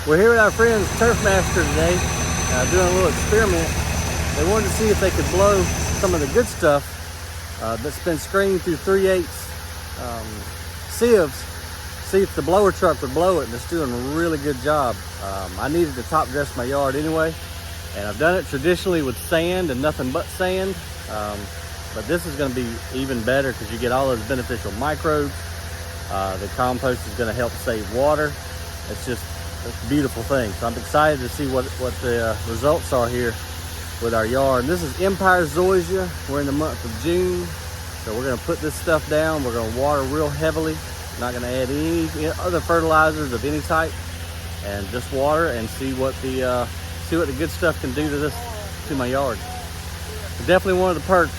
We're here with our friends Turfmaster today, doing a little experiment. They wanted to see if they could blow some of the good stuff that's been screened through 3/8 sieves, see if the blower truck would blow it, and it's doing a really good job. I needed to top dress my yard anyway, and I've done it traditionally with sand and nothing but sand, but this is going to be even better because you get all those beneficial microbes. The compost is going to help save water. It's a beautiful thing. So I'm excited to see what the results are here with our yard. And this is Empire Zoysia. We're in the month of June. So we're gonna put this stuff down. We're gonna water real heavily. Not gonna add any other fertilizers of any type, and just water and see what the good stuff can do to my yard. So definitely one of the perks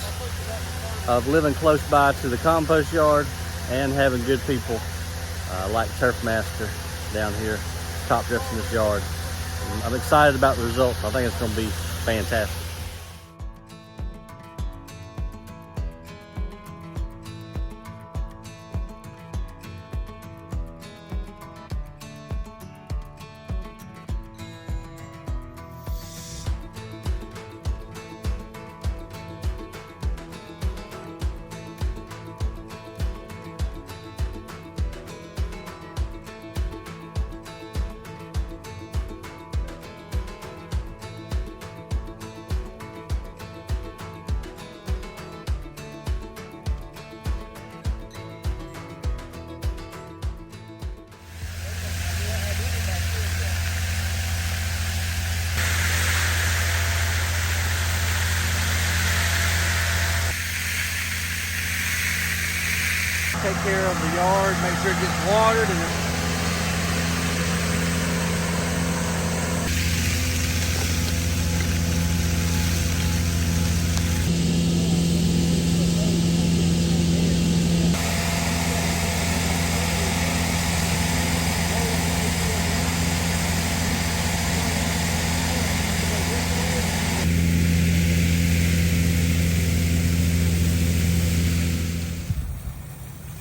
of living close by to the compost yard and having good people like Turfmaster down here top dressing this yard. I'm excited about the results. I think it's going to be fantastic. Take care of the yard, make sure it gets watered, and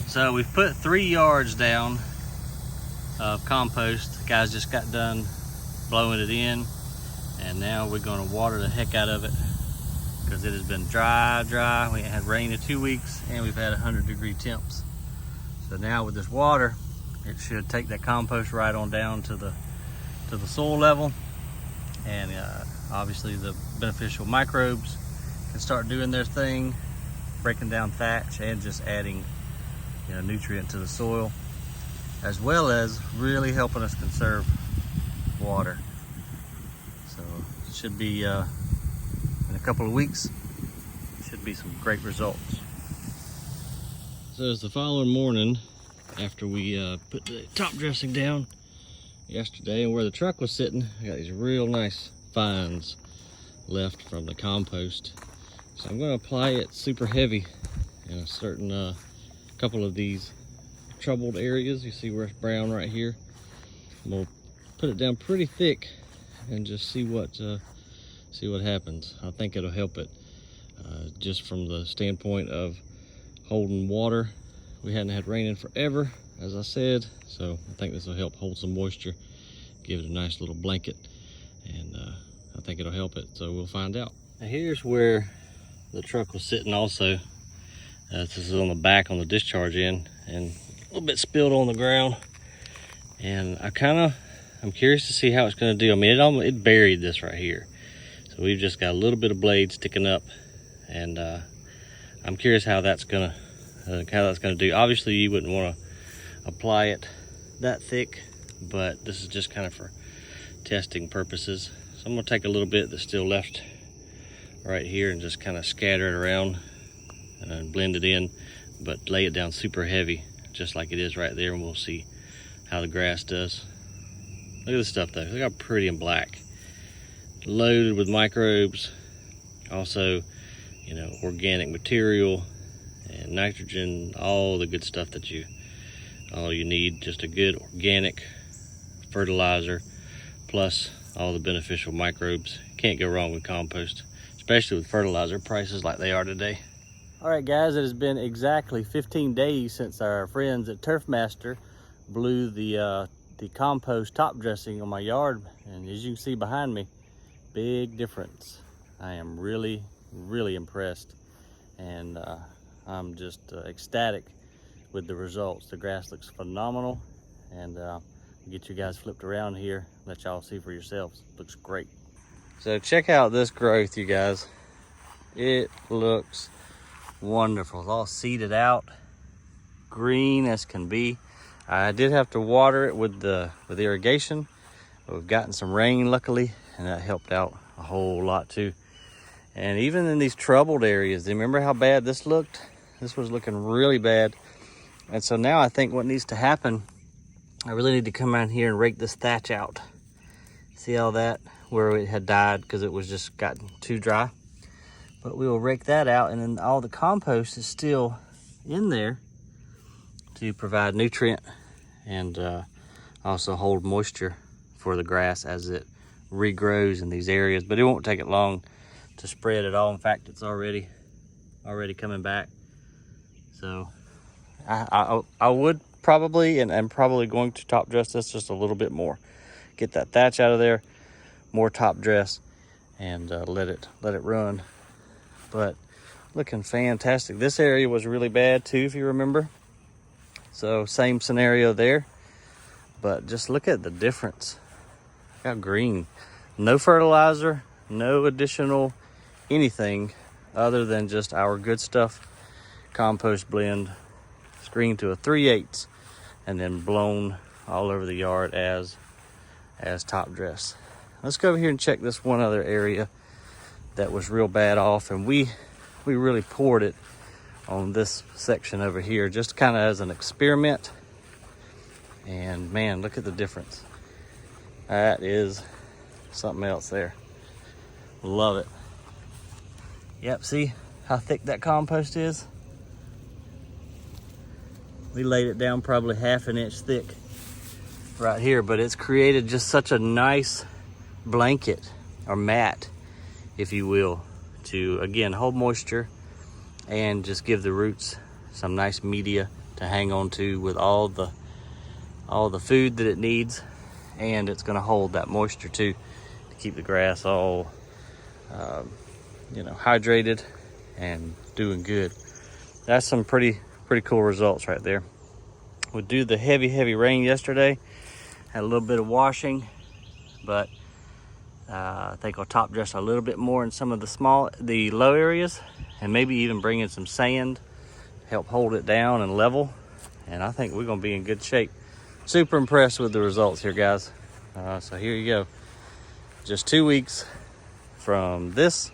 so we've put 3 yards down of compost. The guys just got done blowing it in, and now we're going to water the heck out of it because it has been dry. We ain't had rain in 2 weeks, and we've had 100-degree temps. So now with this water, it should take that compost right on down to the soil level, and obviously the beneficial microbes can start doing their thing, breaking down thatch and just adding nutrient to the soil, as well as really helping us conserve water. So it should be in a couple of weeks, should be some great results. So it's the following morning after we put the top dressing down yesterday, and where the truck was sitting, I got these real nice fines left from the compost. So I'm going to apply it super heavy in a certain couple of these troubled areas. You see where it's brown right here. I'm gonna put it down pretty thick and just see what happens. I think it'll help it just from the standpoint of holding water. We hadn't had rain in forever, as I said, so I think this will help hold some moisture, give it a nice little blanket, and I think it'll help it, so we'll find out. Now here's where the truck was sitting also. This is on the back on the discharge end, and a little bit spilled on the ground, and I'm curious to see how it's going to do. I mean, it buried this right here, so we've just got a little bit of blade sticking up, and I'm curious how that's gonna do. Obviously you wouldn't want to apply it that thick, but this is just kind of for testing purposes. So I'm going to take a little bit that's still left right here and just kind of scatter it around and blend it in, but lay it down super heavy just like it is right there, and we'll see how the grass does. Look at this stuff though, look how pretty and black, loaded with microbes, also organic material and nitrogen, all the good stuff that you need. Just a good organic fertilizer plus all the beneficial microbes. Can't go wrong with compost, especially with fertilizer prices like they are today. All right, guys, it has been exactly 15 days since our friends at Turfmaster blew the the compost top dressing on my yard, and as you can see behind me, big difference. I am really impressed, and I'm just ecstatic with the results. The grass looks phenomenal, and get you guys flipped around here, let y'all see for yourselves. Looks great. So check out this growth, you guys. It looks wonderful. It's all seeded out, green as can be. I did have to water it with irrigation, but we've gotten some rain luckily, and that helped out a whole lot too. And even in these troubled areas, remember how bad this looked? This was looking really bad. And so now I think what needs to happen, I really need to come out here and rake this thatch out. See all that where it had died because it was just gotten too dry. But we will rake that out, and then all the compost is still in there to provide nutrient and also hold moisture for the grass as it regrows in these areas. But it won't take it long to spread at all. In fact, it's already coming back. So I would probably, and I'm probably going to top dress this just a little bit more. Get that thatch out of there, more top dress, and let it run. But looking fantastic. This area was really bad too, if you remember. So same scenario there, but just look at the difference. Look how green. No fertilizer, no additional anything other than just our good stuff compost blend, screened to a 3/8, and then blown all over the yard as top dress. Let's go over here and check this one other area that was real bad off, and we really poured it on this section over here just kind of as an experiment. And man, look at the difference. That is something else there. Love it. Yep, see how thick that compost is? We laid it down probably 1/2 inch thick right here, but it's created just such a nice blanket or mat, if you will, to again hold moisture and just give the roots some nice media to hang on to with all the food that it needs. And it's going to hold that moisture too to keep the grass all hydrated and doing good. That's some pretty cool results right there. We do the heavy rain yesterday, had a little bit of washing, but I think I'll top dress a little bit more in some of the low areas, and maybe even bring in some sand, help hold it down and level. And I think we're gonna be in good shape. Super impressed with the results here, guys. So here you go. Just 2 weeks from this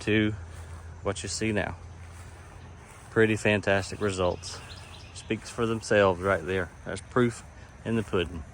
to what you see now. Pretty fantastic results. Speaks for themselves right there. There's proof in the pudding.